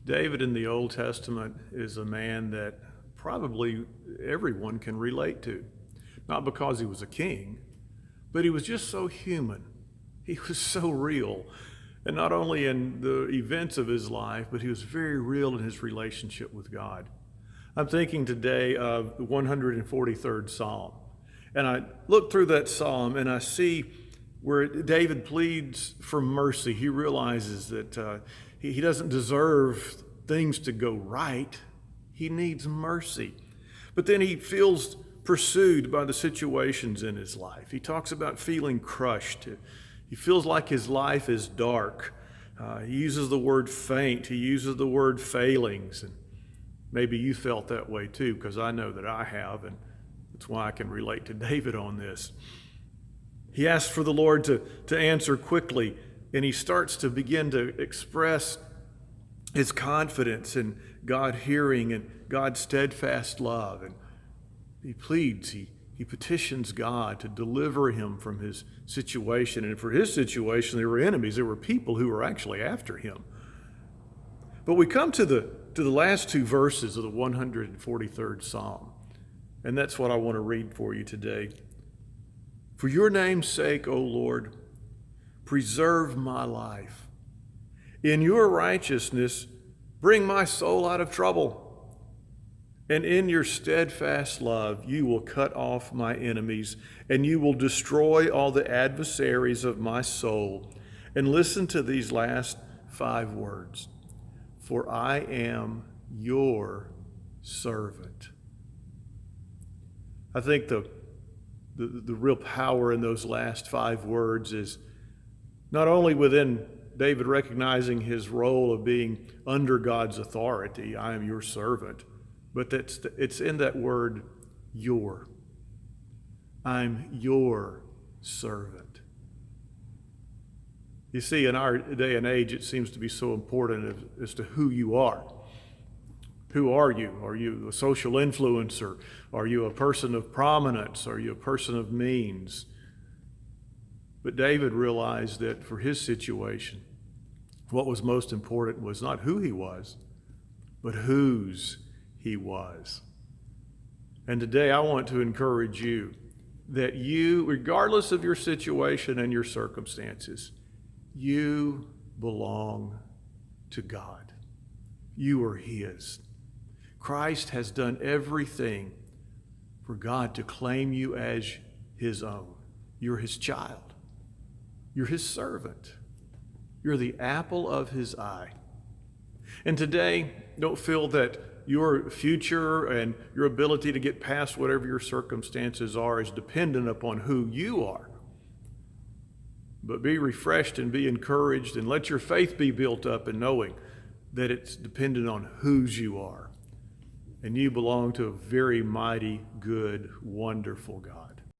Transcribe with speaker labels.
Speaker 1: David in the Old Testament is a man that probably everyone can relate to. Not because he was a king, but he was just so human. He was so real. And not only in the events of his life, but he was very real in his relationship with God. I'm thinking today of the 143rd Psalm. And I look through that psalm and I see where David pleads for mercy. He realizes that he doesn't deserve things to go right. He needs mercy. But then he feels pursued by the situations in his life. He talks about feeling crushed. He feels like his life is dark. He uses the word faint. He uses the word failings. And maybe you felt that way too, because I know that I have, and that's why I can relate to David on this. He asks for the Lord to answer quickly, and he starts to begin to express his confidence in God hearing and God's steadfast love. And he pleads, he petitions God to deliver him from his situation. And for his situation, there were enemies. There were people who were actually after him. But we come to the last two verses of the 143rd Psalm, and that's what I want to read for you today. For your name's sake, O Lord, preserve my life. In your righteousness, bring my soul out of trouble. And in your steadfast love, you will cut off my enemies, and you will destroy all the adversaries of my soul. And listen to these last 5 words. For I am your servant. I think the real power in those last 5 words is not only within David recognizing his role of being under God's authority, I am your servant, but it's in that word, your. I'm your servant. You see, in our day and age, it seems to be so important as to who you are. Who are you? Are you a social influencer? Are you a person of prominence? Are you a person of means? But David realized that for his situation, what was most important was not who he was, but whose he was. And today I want to encourage you that you, regardless of your situation and your circumstances, you belong to God. You are his. Christ has done everything for God to claim you as his own. You're his child. You're his servant. You're the apple of his eye. And today, don't feel that your future and your ability to get past whatever your circumstances are is dependent upon who you are. But be refreshed and be encouraged, and let your faith be built up in knowing that it's dependent on whose you are. And you belong to a very mighty, good, wonderful God.